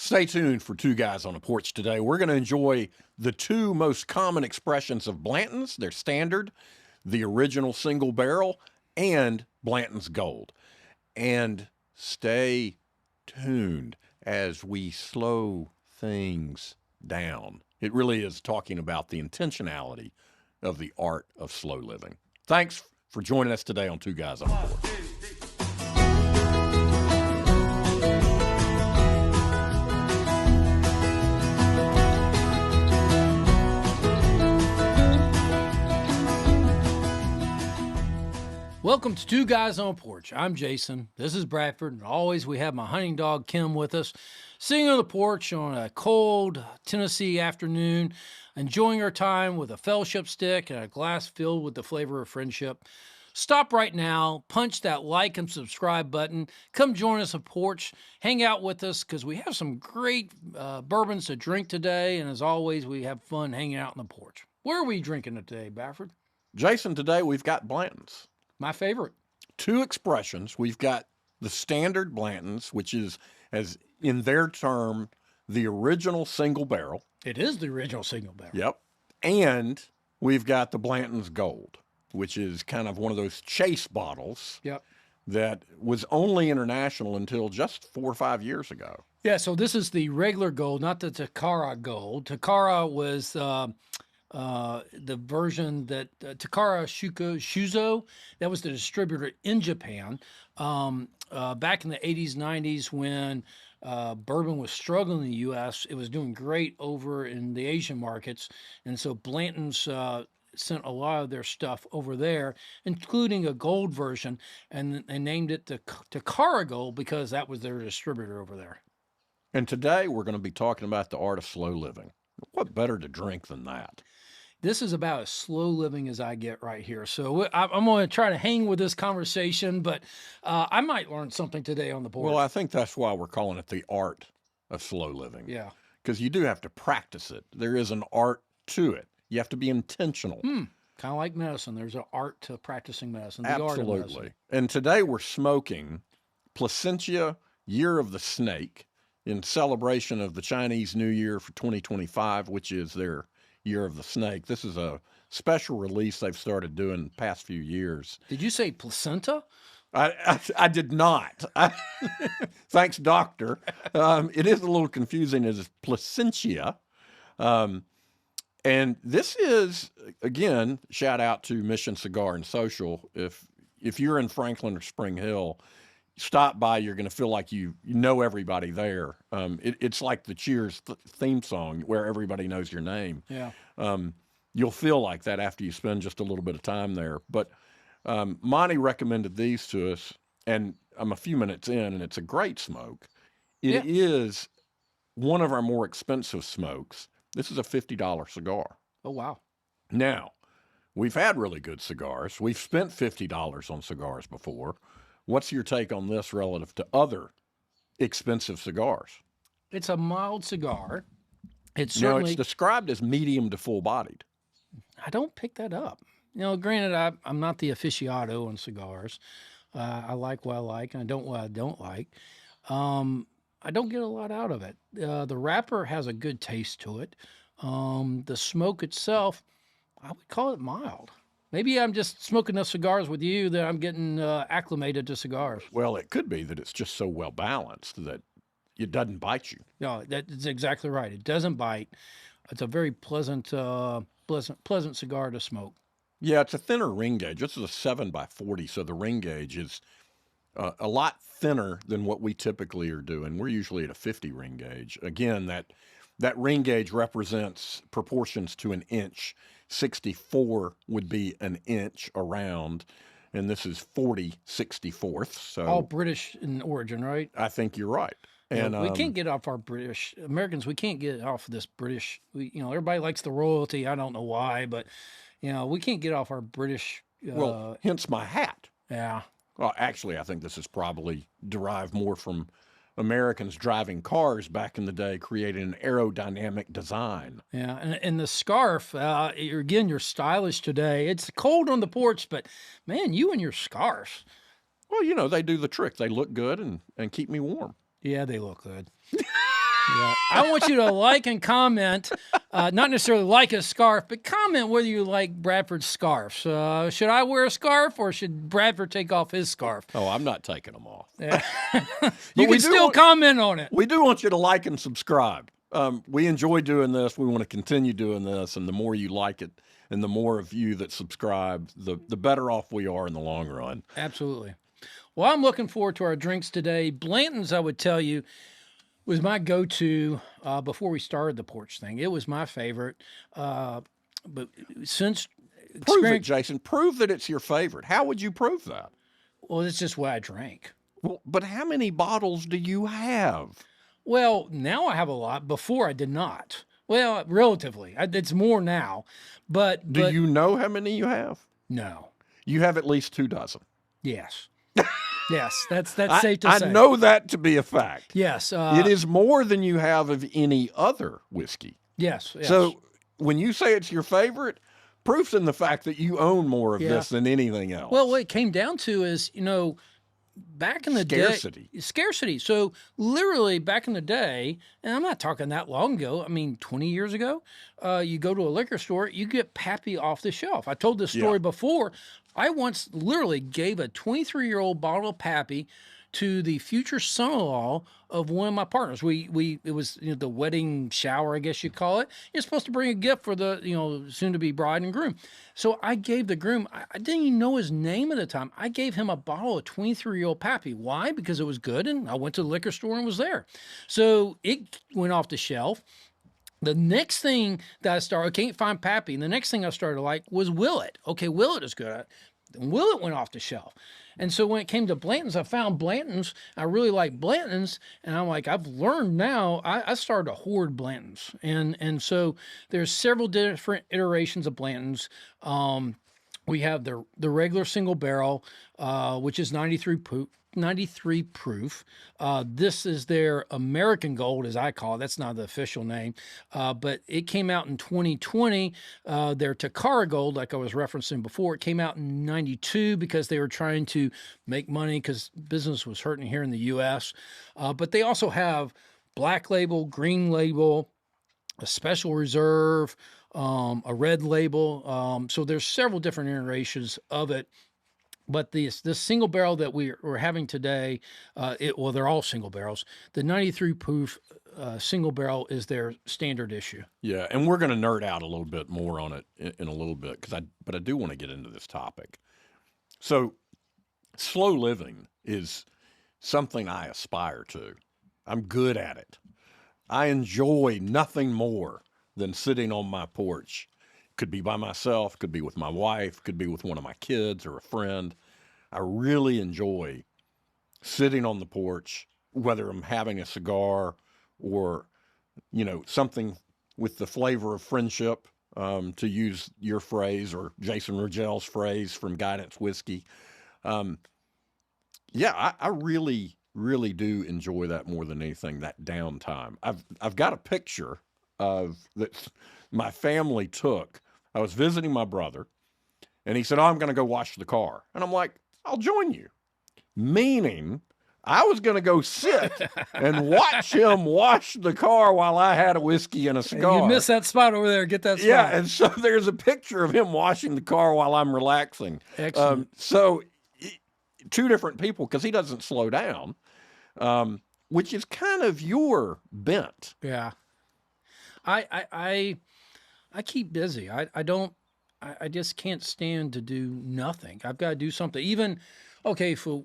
Stay tuned for Two Guys on a Porch today. We're going to enjoy the two most common expressions of Blanton's, their standard, the original single barrel, and Blanton's Gold. And stay tuned as we slow things down. It really is talking about the intentionality of the art of slow living. Thanks for joining us today on Two Guys on a Porch. Welcome to Two Guys on a Porch. I'm Jason. This is Bradford. And always we have my hunting dog Kim with us, sitting on the porch on a cold Tennessee afternoon, enjoying our time with a fellowship stick and a glass filled with the flavor of friendship. Stop right now, punch that like and subscribe button, come join us on Porch, hang out with us because we have some great bourbons to drink today. And as always, we have fun hanging out on the porch. Where are we drinking it today, Bradford? Jason, today we've got Blanton's. My favorite. Two expressions. We've got the standard Blanton's, which is, as in their term, the original single barrel. It is the original single barrel. Yep. And we've got the Blanton's Gold, which is kind of one of those chase bottles. Yep. That was only international until just 4 or 5 years ago. Yeah, so this is the regular gold, not the Takara Gold. Takara was the version that Takara Shuzo, that was the distributor in Japan back in the 80s, 90s when bourbon was struggling in the U.S. It was doing great over in the Asian markets, and so Blanton's sent a lot of their stuff over there, including a gold version, and they named it the Takara Gold because that was their distributor over there. And today we're going to be talking about the art of slow living. What better to drink than that? This is about as slow living as I get right here. So I'm going to try to hang with this conversation, but I might learn something today on the board. Well, I think that's why we're calling it the art of slow living. Yeah. Because you do have to practice it. There is an art to it. You have to be intentional. Kind of like medicine. There's an art to practicing medicine. The Absolutely. Art of medicine. And today we're smoking Placentia Year of the Snake in celebration of the Chinese New Year for 2025, which is their Year of the Snake. This is a special release they've started doing the past few years. Did you say placenta? I did not. Thanks, doctor. It is a little confusing as Placentia. And this is, again, shout out to Mission Cigar and Social. If you're in Franklin or Spring Hill, stop by, you're going to feel like you know everybody there. It's like the Cheers theme song where everybody knows your name. Yeah. You'll feel like that after you spend just a little bit of time there. But Monty recommended these to us, and I'm a few minutes in, and it's a great smoke. It is one of our more expensive smokes. This is a $50 cigar. Oh, wow. Now, we've had really good cigars. We've spent $50 on cigars before. What's your take on this relative to other expensive cigars? It's a mild cigar. It's certainly, it's described as medium to full-bodied. I don't pick that up. You know, granted, I'm not the aficionado on cigars. I like what I like, and I don't what I don't like. I don't get a lot out of it. The wrapper has a good taste to it. The smoke itself, I would call it mild. Maybe I'm just smoking enough cigars with you that I'm getting acclimated to cigars. Well, it could be that it's just so well balanced that it doesn't bite you. No, that's exactly right. It doesn't bite. It's a very pleasant cigar to smoke. Yeah, it's a thinner ring gauge. This is a 7x40, so the ring gauge is a lot thinner than what we typically are doing. We're usually at a 50 ring gauge. Again, that ring gauge represents proportions to an inch. 64 would be an inch around, and this is 40/64. So all British in origin, right? I think you're right. And we can't get off our British Americans. We can't get off this British. Everybody likes the royalty. I don't know why, but we can't get off our British. Well, hence my hat. Yeah. Well, actually, I think this is probably derived more from Americans driving cars back in the day, creating an aerodynamic design. Yeah, and the scarf, again, you're stylish today. It's cold on the porch, but man, you and your scarf. Well, they do the trick. They look good and keep me warm. Yeah, they look good. Yeah. I want you to like and comment, not necessarily like a scarf, but comment whether you like Bradford's scarves. Should I wear a scarf or should Bradford take off his scarf? Oh, I'm not taking them off. Yeah. we You can do still want- comment on it. We do want you to like and subscribe. We enjoy doing this. We want to continue doing this. And the more you like it and the more of you that subscribe, the better off we are in the long run. Absolutely. Well, I'm looking forward to our drinks today. Blanton's, I would tell you, was my go-to before we started the porch thing. It was my favorite. But since Prove it, Jason. Prove that it's your favorite. How would you prove that? well, it's just what I drank. Well, but how many bottles do you have? Well, now I have a lot. Before I did not. Well, relatively. It's more now. But Do you know how many you have? No. You have at least 2 dozen. Yes. Yes, that's safe to say. I know that to be a fact. Yes. It is more than you have of any other whiskey. Yes. Yes. So when you say it's your favorite, proof's in the fact that you own more of Yeah. this than anything else. well, what it came down to is, back in the Scarcity. day, scarcity. So literally back in the day, and I'm not talking that long ago. I mean, 20 years ago, you go to a liquor store, you get Pappy off the shelf. I told this story before. I once literally gave a 23-year-old bottle of Pappy to the future son-in-law of one of my partners. It was the wedding shower, I guess you call it. You're supposed to bring a gift for the soon-to-be bride and groom. So I gave the groom. I didn't even know his name at the time. I gave him a bottle of 23-year-old Pappy. Why? Because it was good, and I went to the liquor store and was there. So it went off the shelf. The next thing that I started, I can't find Pappy. And the next thing I started to like was Willet. Okay, Willet is good. Willet went off the shelf. And so when it came to Blanton's, I found Blanton's. I really like Blanton's. And I'm like, I've learned now, I started to hoard Blanton's. And so there's several different iterations of Blanton's. We have the regular single barrel, which is 93 proof. This is their American Gold, as I call it. That's not the official name, but it came out in 2020. Their Cigar Gold, like I was referencing before, it came out in 92 because they were trying to make money because business was hurting here in the U.S. But they also have black label, green label, a special reserve, a red label. So there's several different iterations of it. But this single barrel that we're having today, they're all single barrels. The 93 proof single barrel is their standard issue. Yeah, and we're going to nerd out a little bit more on it in a little bit, but I do want to get into this topic. So, slow living is something I aspire to. I'm good at it. I enjoy nothing more than sitting on my porch. Could be by myself, could be with my wife, could be with one of my kids or a friend. I really enjoy sitting on the porch, whether I'm having a cigar or, something with the flavor of friendship, to use your phrase or Jason Rogel's phrase from Guidance Whiskey. I really, really do enjoy that more than anything, that downtime. I've got a picture of that my family took. I was visiting my brother, and he said, I'm going to go wash the car. And I'm like, I'll join you. Meaning, I was going to go sit and watch him wash the car while I had a whiskey and a cigar. You missed that spot over there. Get that spot. Yeah, and so there's a picture of him washing the car while I'm relaxing. Excellent. So, two different people, because he doesn't slow down, which is kind of your bent. Yeah. I keep busy. I just can't stand to do nothing. I've got to do something. Even, okay, for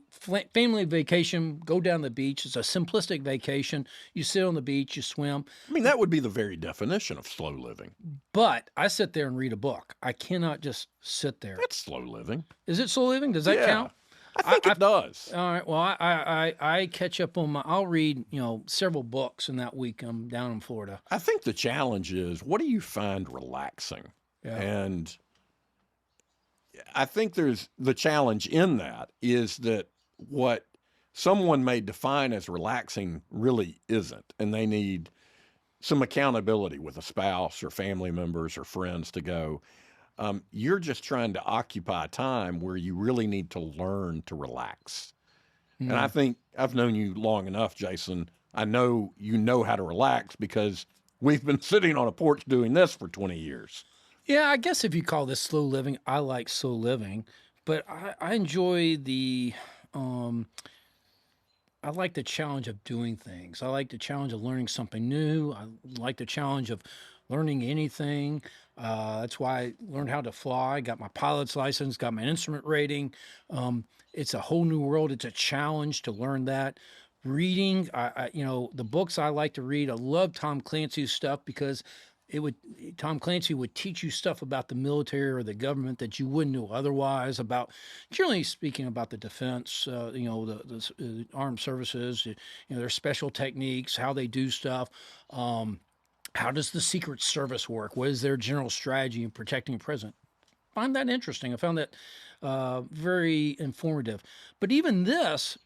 family vacation, go down the beach. It's a simplistic vacation. You sit on the beach, you swim. I mean, that would be the very definition of slow living. But I sit there and read a book. I cannot just sit there. That's slow living. Is it slow living? Does that count? I think it does. All right. Well, I catch up on I'll read, several books in that week. I'm down in Florida. I think the challenge is, what do you find relaxing? Yeah. And I think there's the challenge in that is that what someone may define as relaxing really isn't. And they need some accountability with a spouse or family members or friends to go, you're just trying to occupy time where you really need to learn to relax. And I think I've known you long enough, Jason. I know you know how to relax because we've been sitting on a porch doing this for 20 years. Yeah, I guess if you call this slow living, I like slow living, but I enjoy um, I like the challenge of doing things. I like the challenge of learning something new. I like the challenge of learning anything. That's why I learned how to fly, got my pilot's license, got my instrument rating. It's a whole new world. It's a challenge to learn that. Reading, the books I like to read. I love Tom Clancy's stuff because it would Tom Clancy would teach you stuff about the military or the government that you wouldn't know otherwise about, generally speaking, about the defense, the armed services, their special techniques, how they do stuff. How does the Secret Service work? What is their general strategy in protecting the president? Find that interesting. I found that very informative. But even this,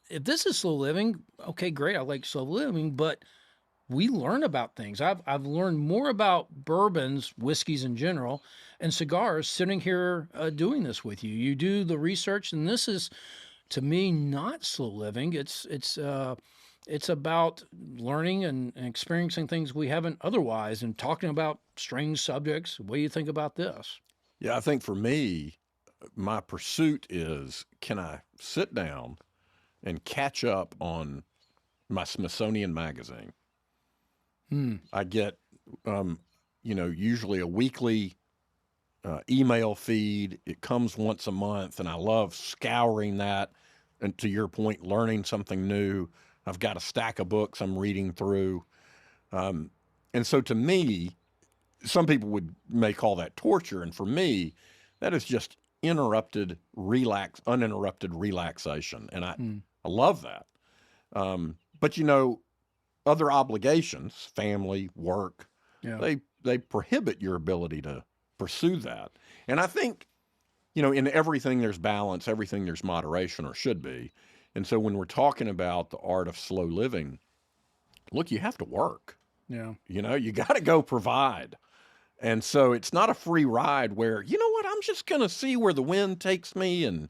if this is slow living, okay, great. I like slow living, but we learn about things. I've learned more about bourbons, whiskeys in general, and cigars sitting here doing this with you. You do the research, and this is, to me, not slow living. It's about learning and experiencing things we haven't otherwise, and talking about strange subjects. What do you think about this? Yeah, I think for me, my pursuit is, can I sit down and catch up on my Smithsonian magazine? I get, usually a weekly email feed. It comes once a month, and I love scouring that. And to your point, learning something new. I've got a stack of books I'm reading through. And so to me, some people may call that torture. And for me, that is just uninterrupted relaxation. And I love that. But other obligations, family, work, Yeah. they prohibit your ability to pursue that. And I think, in everything there's balance, everything there's moderation, or should be. And so when we're talking about the art of slow living, look, you have to work. Yeah. You got to go provide. And so it's not a free ride where, you know what, I'm just going to see where the wind takes me. And,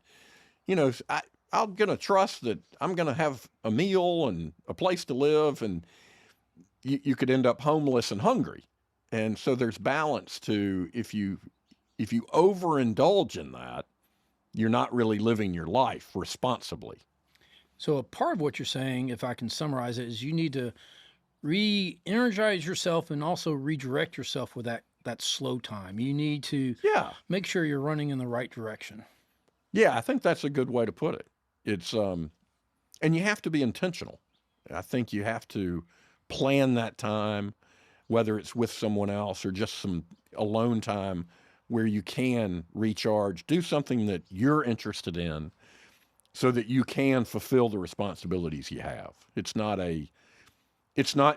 I'm going to trust that I'm going to have a meal and a place to live. And you could end up homeless and hungry. And so there's balance to, if you overindulge in that, you're not really living your life responsibly. So a part of what you're saying, if I can summarize it, is you need to re-energize yourself and also redirect yourself with that slow time. You need to make sure you're running in the right direction. Yeah, I think that's a good way to put it. It's and you have to be intentional. I think you have to plan that time, whether it's with someone else or just some alone time where you can recharge, do something that you're interested in so that you can fulfill the responsibilities you have. It's not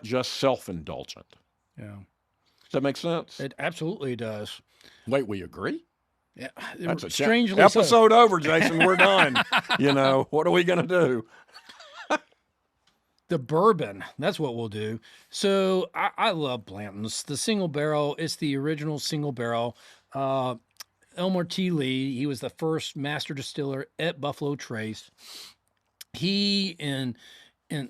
just self-indulgent. Yeah. Does that make sense? It absolutely does. Wait, we agree? Yeah. That's a strangely episode over, Jason. We're done. What are we going to do? The bourbon, that's what we'll do. So I love Blanton's. The single barrel, it's the original single barrel. Elmer T. Lee, he was the first master distiller at Buffalo Trace. He and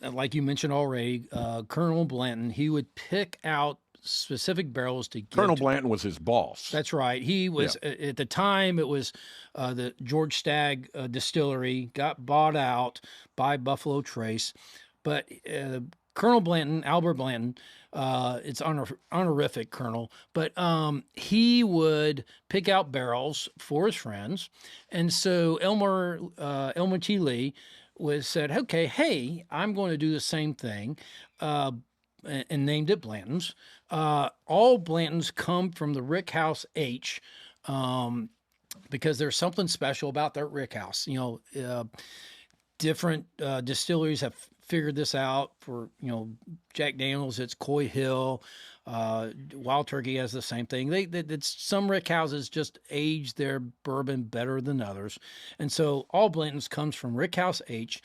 like you mentioned already, Colonel Blanton, he would pick out specific barrels to give Colonel to. Blanton was his boss. That's right. He was at the time. It was the George Stagg distillery got bought out by Buffalo Trace, but Colonel Blanton, Albert Blanton, it's honorific Colonel, but he would pick out barrels for his friends, and so Elmer T. Lee said, okay, hey, I'm going to do the same thing. And named it Blanton's. All Blanton's come from the Rick House H, because there's something special about that Rick House. Different distilleries have figured this out. For Jack Daniels, it's Coy Hill. Wild Turkey has the same thing. Some Rick houses just age their bourbon better than others, and so all Blanton's comes from Rick House H.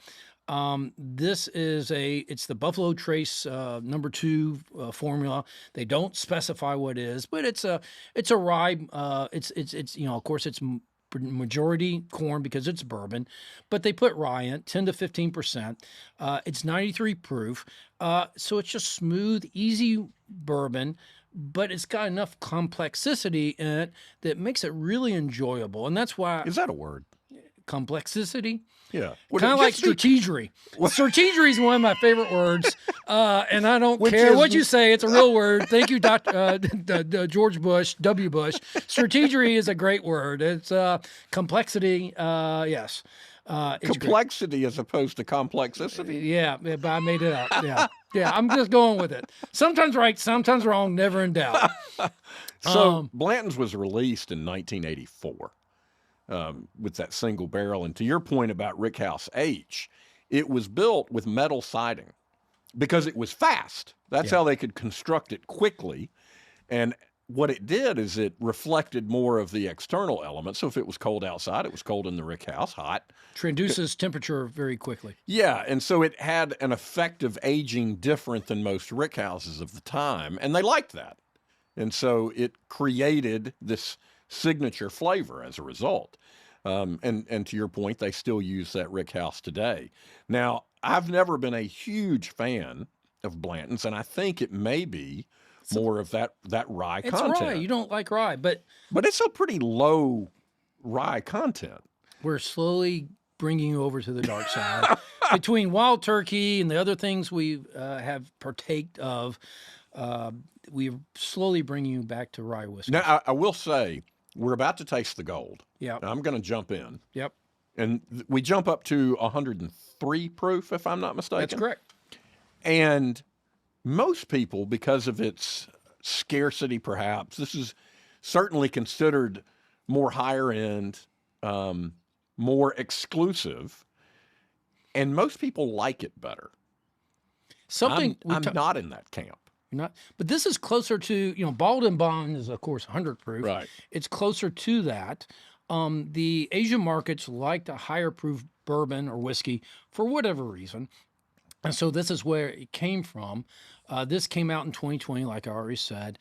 This is it's the Buffalo Trace number 2 formula. They don't specify what it is, but it's a rye. Of course it's majority corn because it's bourbon, but they put rye in, 10 to 15%. It's 93 proof. So it's just smooth, easy bourbon, but it's got enough complexity in it that makes it really enjoyable. And that's why Is that a word? complexity. Yeah. Kind of like strategery. Strategery is one of my favorite words, and I don't Which care is- what you say. It's a real word. Thank you, Dr. George Bush, W. Bush. Strategery is a great word. It's complexity. Yes. It's great. Complexity as opposed to complexity. Yeah, but I made it up. Yeah. Yeah, I'm just going with it. Sometimes right, sometimes wrong, never in doubt. So Blanton's was released in 1984 with that single barrel. And to your point about Rickhouse H, it was built with metal siding because it was fast. That's how they could construct it quickly. And what it did is it reflected more of the external elements. So if it was cold outside, it was cold in the rickhouse, hot. Transduces temperature very quickly. Yeah, and so it had an effective aging different than most rickhouses of the time, and they liked that. And so it created this signature flavor as a result. And to your point, they still use that rickhouse today. Now, I've never been a huge fan of Blanton's, and I think it may be more of that rye It's content. rye. You don't like rye, but it's a pretty low rye content. we're slowly bringing you over to the dark side. Between wild turkey and the other things we have partaked of, we're slowly bringing you back to rye whiskey. Now, I will say, we're about to taste the gold. Yep. Now, I'm going to jump in. Yep. And we jump up to 103 proof, if I'm not mistaken. That's correct. And most people, because of its scarcity, perhaps, this is certainly considered more higher end, more exclusive, and most people like it better. Something I'm not in that camp. You're not, but this is closer to, Bourbon is of course 100 proof. Right. It's closer to that. The Asian markets liked a higher proof bourbon or whiskey for whatever reason. And so this is where it came from. This came out in 2020, like I already said,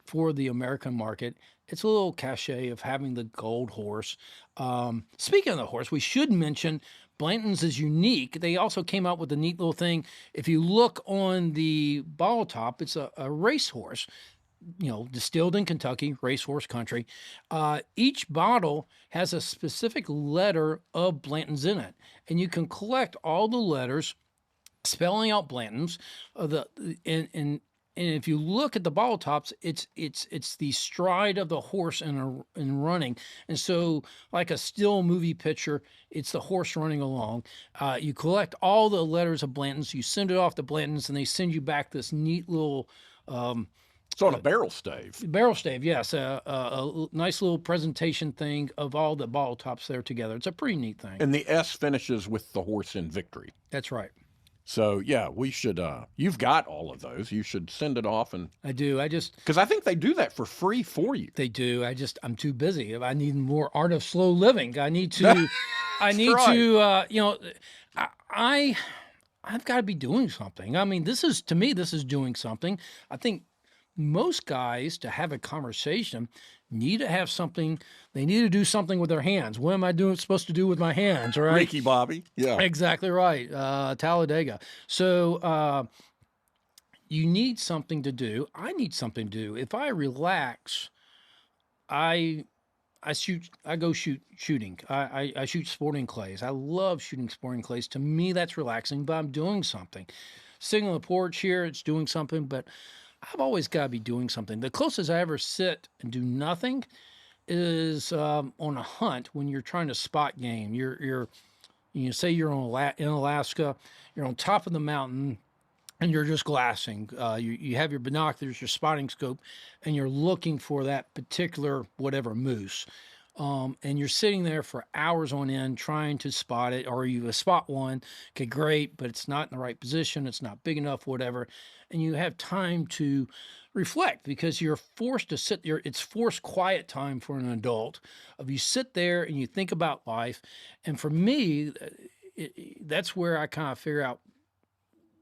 for the American market. It's a little cachet of having the gold horse. Speaking of the horse, we should mention Blanton's is unique. They also came out with a neat little thing. If you look on the bottle top, it's a racehorse, distilled in Kentucky, racehorse country. Each bottle has a specific letter of Blanton's in it, and you can collect all the letters spelling out Blanton's. And if you look at the bottle tops, it's the stride of the horse in running, and so like a still movie picture, it's the horse running along. You collect all the letters of Blanton's, you send it off to Blanton's, and they send you back this neat little. It's on a barrel stave. Barrel stave, yes, a nice little presentation thing of all the bottle tops there together. It's a pretty neat thing. And the S finishes with the horse in victory. That's right. So, yeah, we should, you've got all of those. You should send it off. And I do. because I think they do that for free for you. They do. I'm too busy. I need more art of slow living. I need to, I've got to be doing something. I mean, to me, this is doing something. I think most guys, to have a conversation, need to have something. They need to do something with their hands. What am I supposed to do with my hands? Right? Ricky Bobby. Yeah. Exactly right. Talladega. So you need something to do. I need something to do. If I relax, I go shooting. I shoot sporting clays. I love shooting sporting clays. To me, that's relaxing, but I'm doing something. Sitting on the porch here, it's doing something, but I've always got to be doing something. The closest I ever sit and do nothing is on a hunt when you're trying to spot game. You say you're in Alaska, you're on top of the mountain, and you're just glassing. You have your binoculars, your spotting scope, and you're looking for that particular whatever moose. And you're sitting there for hours on end trying to spot it, or you spot one, okay, great, but it's not in the right position, it's not big enough, whatever. And you have time to reflect because you're forced to sit there. It's forced quiet time for an adult. You sit there and you think about life. And for me, that's where I kind of figure out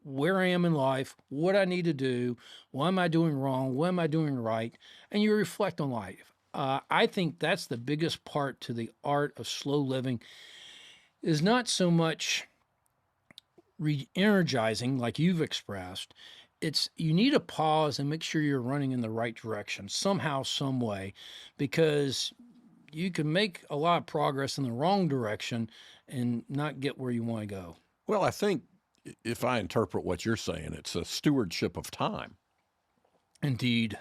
where I am in life, what I need to do, what am I doing wrong, what am I doing right, and you reflect on life. I think that's the biggest part to the art of slow living is not so much re-energizing like you've expressed. It's you need to pause and make sure you're running in the right direction somehow, some way, because you can make a lot of progress in the wrong direction and not get where you want to go. Well, I think if I interpret what you're saying, it's a stewardship of time. Indeed.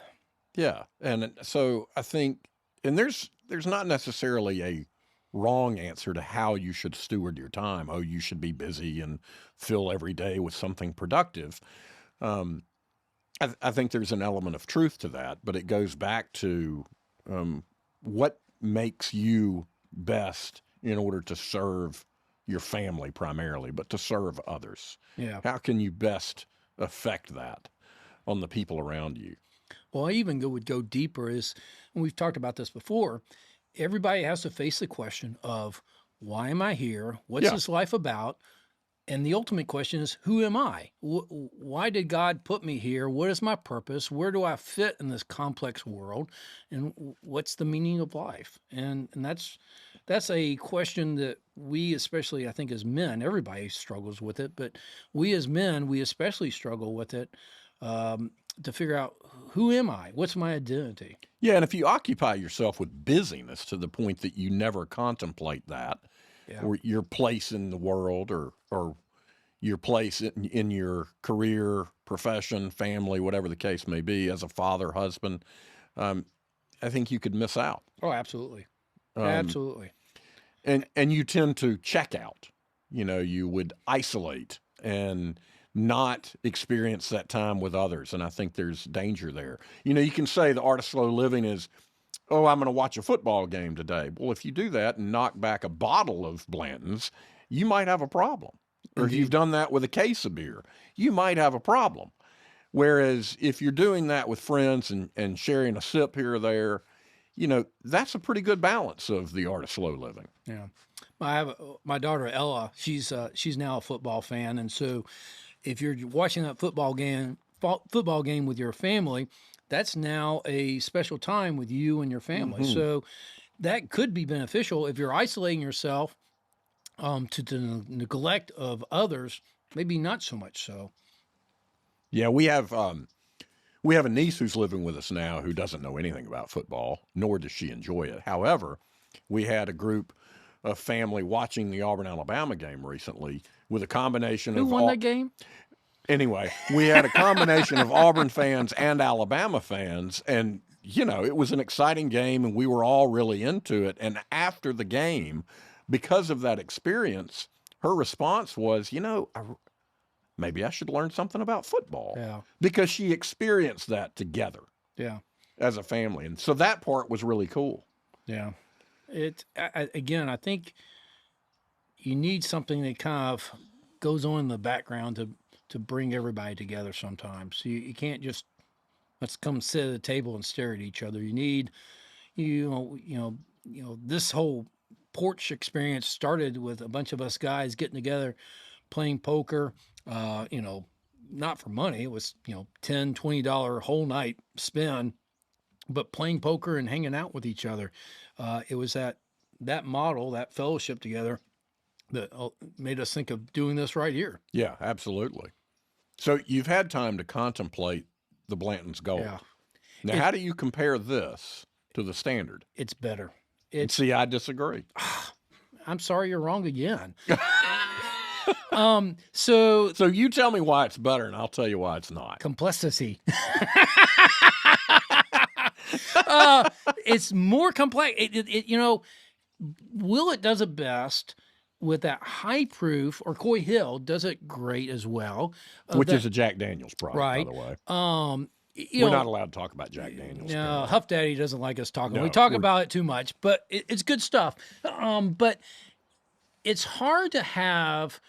Yeah, and so I think, and there's not necessarily a wrong answer to how you should steward your time. Oh, you should be busy and fill every day with something productive. Um, I think there's an element of truth to that, but it goes back to what makes you best in order to serve your family primarily, but to serve others. Yeah. How can you best affect that on the people around you? Well, I even would go deeper is, and we've talked about this before, everybody has to face the question of why am I here? What's Yeah. this life about? And the ultimate question is, who am I? Why did God put me here? What is my purpose? Where do I fit in this complex world? And what's the meaning of life? And that's a question that we, especially I think as men, everybody struggles with it, but we as men, we especially struggle with it to figure out who am I? What's my identity? Yeah, and if you occupy yourself with busyness to the point that you never contemplate that, Yeah. or your place in the world, or your place in your career, profession, family, whatever the case may be, as a father, husband, I think you could miss out. Oh, absolutely. Absolutely. And you tend to check out. You would isolate and not experience that time with others. And I think there's danger there. You can say the art of slow living is, oh, I'm going to watch a football game today. Well, if you do that and knock back a bottle of Blanton's, you might have a problem. Or if you've done that with a case of beer, you might have a problem. Whereas if you're doing that with friends and sharing a sip here or there, that's a pretty good balance of the art of slow living. Yeah. I have my daughter Ella. She's now a football fan, and so if you're watching that football game with your family, that's now a special time with you and your family. Mm-hmm. So that could be beneficial if you're isolating yourself to the neglect of others. Maybe not so much so. Yeah, we have a niece who's living with us now who doesn't know anything about football, nor does she enjoy it. However, we had a group of family watching the Auburn-Alabama game recently with a combination of Who won that game? Anyway, we had a combination of Auburn fans and Alabama fans, and it was an exciting game, and we were all really into it. And after the game, because of that experience, her response was, maybe I should learn something about football. Yeah. Because she experienced that together. Yeah. As a family. And so that part was really cool. Yeah. Again, I think you need something that kind of goes on in the background to bring everybody together sometimes. You can't just let's come sit at a table and stare at each other. You need, this whole porch experience started with a bunch of us guys getting together, playing poker, not for money. It was, $10, $20 whole night spend, but playing poker and hanging out with each other. It was that model, that fellowship together that made us think of doing this right here. Yeah, absolutely. So you've had time to contemplate the Blanton's Gold. Yeah. Now, how do you compare this to the standard? It's better. See, I disagree. I'm sorry, you're wrong again. So you tell me why it's better, and I'll tell you why it's not. Complexity. It's more complex. Willett does it best with that high proof, or Coy Hill does it great as well. Which is a Jack Daniels product, right. by the way. We're not allowed to talk about Jack Daniels. No, Huff Daddy doesn't like us talking. No, we talk about it too much, but it's good stuff. But it's hard to have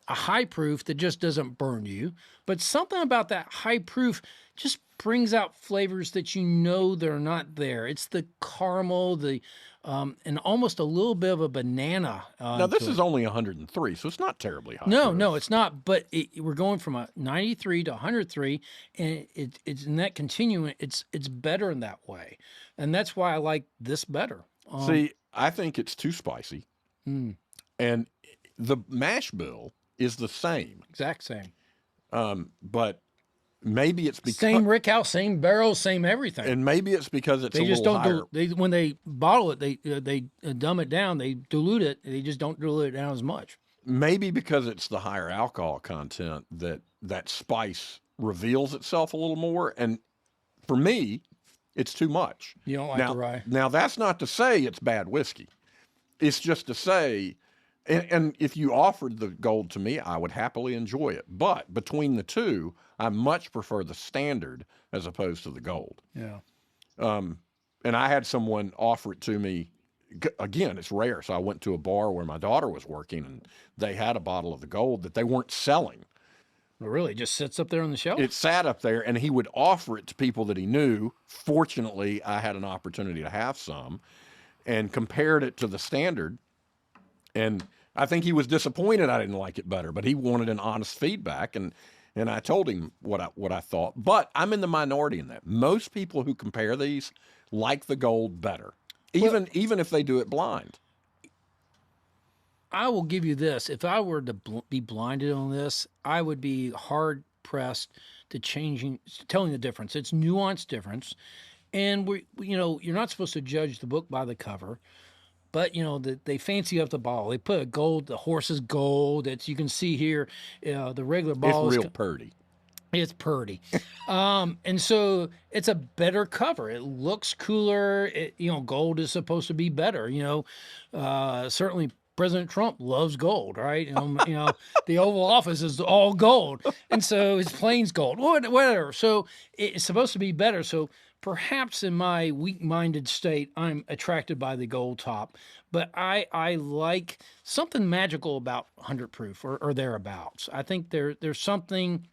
a high proof that just doesn't burn you, but something about that high proof just brings out flavors that you know they're not there. It's the caramel, and almost a little bit of a banana. Now, this to is it. only 103, so it's not terribly high. No, proof. it's not. But we're going from a 93 to 103, and it's in that continuum. It's better in that way, and that's why I like this better. See, I think it's too spicy, Mm, and the mash bill is the same, exact same. but maybe it's because Same rickhouse, same barrel, same everything. and maybe it's because it's They a just little don't higher. they when they bottle it, they dumb it down, they dilute it. They just don't dilute it down as much. Maybe because it's the higher alcohol content that spice reveals itself a little more. And for me, it's too much. You don't like now, the rye. Now, that's not to say it's bad whiskey. It's just to say, and if you offered the gold to me, I would happily enjoy it. But between the two, I much prefer the standard as opposed to the gold. Yeah. And I had someone offer it to me. Again, it's rare. So I went to a bar where my daughter was working, and they had a bottle of the gold that they weren't selling. Well, really, it just sits up there on the shelf. It sat up there, and he would offer it to people that he knew. Fortunately, I had an opportunity to have some, and compared it to the standard. And I think he was disappointed I didn't like it better, but he wanted an honest feedback, and I told him what I thought. But I'm in the minority in that. Most people who compare these like the gold better, even if they do it blind. I will give you this: if I were to be blinded on this, I would be hard pressed to telling the difference. It's nuanced difference, and you're not supposed to judge the book by the cover. But they fancy up the bottle. They put the horse is gold. You can see here, the regular bottle. It's real purty. It's purty, and so it's a better cover. It looks cooler. Gold is supposed to be better. Certainly President Trump loves gold, right? The Oval Office is all gold, and so his plane's gold. Whatever. So it's supposed to be better. So perhaps in my weak-minded state, I'm attracted by the gold top, but I like something magical about 100 proof or thereabouts. I think there's something.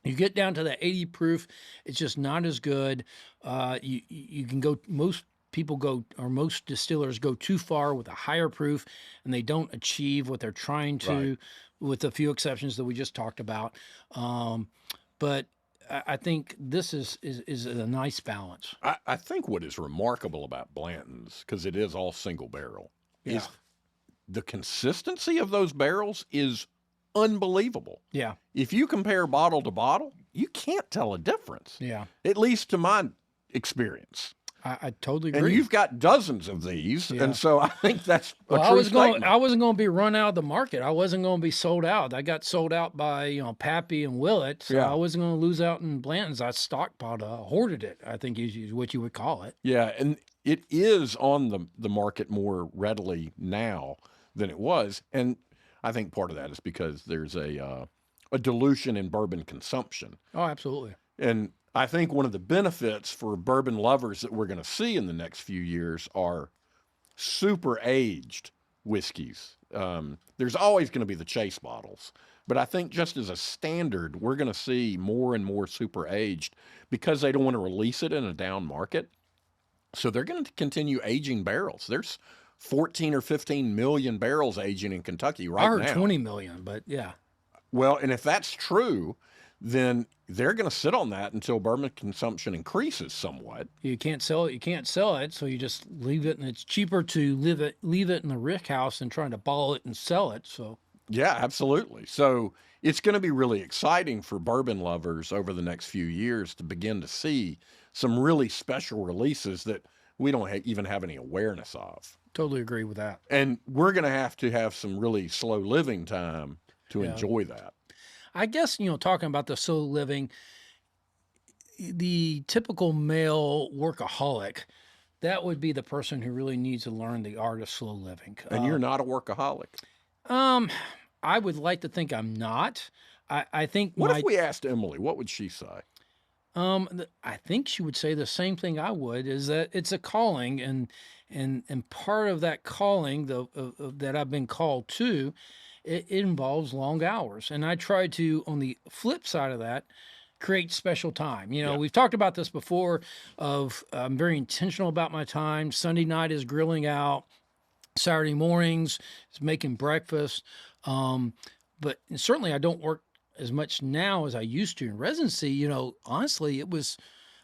You get down to that 80 proof, it's just not as good. You can go. Most people go, or most distillers go too far with a higher proof, and they don't achieve what they're trying to, Right. with a few exceptions that we just talked about. But I think this is a nice balance. I think what is remarkable about Blanton's, because it is all single barrel, is the consistency of those barrels is unbelievable. Yeah, If you compare bottle to bottle, you can't tell a difference, yeah, at least to my experience. I totally And agree. you've got dozens of these, Yeah. and so I think that's a Well, true statement. I wasn't going to be run out of the market. I wasn't going to be sold out. I got sold out by Pappy and Willett. So Yeah. I wasn't going to lose out in Blanton's. I stockpiled, hoarded it, I think is what you would call it. Yeah, and it is on the market more readily now than it was, and I think part of that is because there's a dilution in bourbon consumption. Oh, absolutely. And I think one of the benefits for bourbon lovers that we're going to see in the next few years are super aged whiskeys. There's always going to be the chase bottles, but I think just as a standard, we're going to see more and more super aged because they don't want to release it in a down market. So they're going to continue aging barrels. There's 14 or 15 million barrels aging in Kentucky I right heard now. 20 million, but yeah. Well, and if that's true, then they're going to sit on that until bourbon consumption increases somewhat. You can't sell it. You can't sell it, so you just leave it, and it's cheaper to leave it in the rick house than trying to bottle it and sell it. So Yeah, absolutely. So it's going to be really exciting for bourbon lovers over the next few years to begin to see some really special releases that we don't even have any awareness of. totally agree with that. And we're going to have some really slow living time to Yeah. enjoy that. I guess, talking about the slow living, the typical male workaholic, that would be the person who really needs to learn the art of slow living. And you're not a workaholic. I would like to think I'm not. I think What if we asked Emily? What would she say? I think she would say the same thing I would, is that it's a calling, and part of that calling, that I've been called to, it involves long hours. And I try to, on the flip side of that, create special time. Yeah. We've talked about this before of I'm very intentional about my time. Sunday night is grilling out. Saturday mornings is making breakfast. But certainly I don't work as much now as I used to in residency. Honestly, it was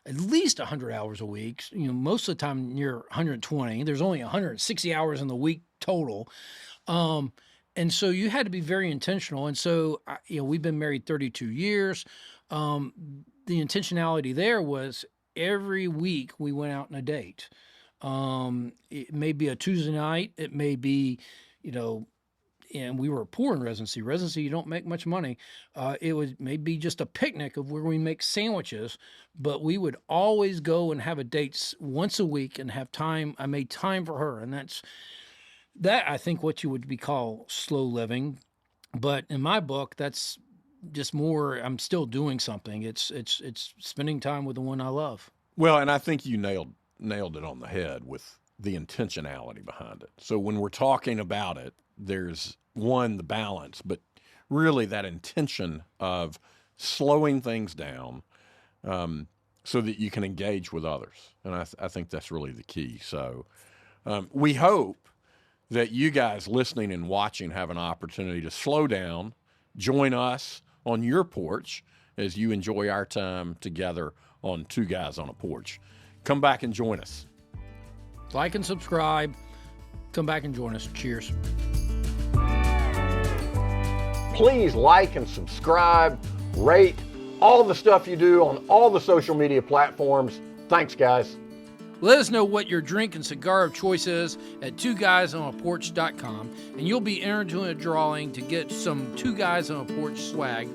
at least 100 hours a week. Most of the time near 120. There's only 160 hours in the week total. And so you had to be very intentional. And so, we've been married 32 years. The intentionality there was every week we went out on a date. It may be a Tuesday night. It may be, and we were poor in residency. Residency, you don't make much money. It was maybe just a picnic of where we make sandwiches, but we would always go and have a date once a week and have time. I made time for her, and that I think what you would be called slow living. But in my book, that's just more. I'm still doing something. It's spending time with the one I love. Well, and I think you nailed it on the head with the intentionality behind it. So when we're talking about it, there's the balance, but really that intention of slowing things down so that you can engage with others. And I think that's really the key. So we hope that you guys listening and watching have an opportunity to slow down, join us on your porch as you enjoy our time together on Two Guys on a Porch. Come back and join us. Like and subscribe. Come back and join us. Cheers. Please like and subscribe, rate, all the stuff you do on all the social media platforms. Thanks, guys. Let us know what your drink and cigar of choice is at twoguysonaporch.com, and you'll be entered into a drawing to get some Two Guys on a Porch swag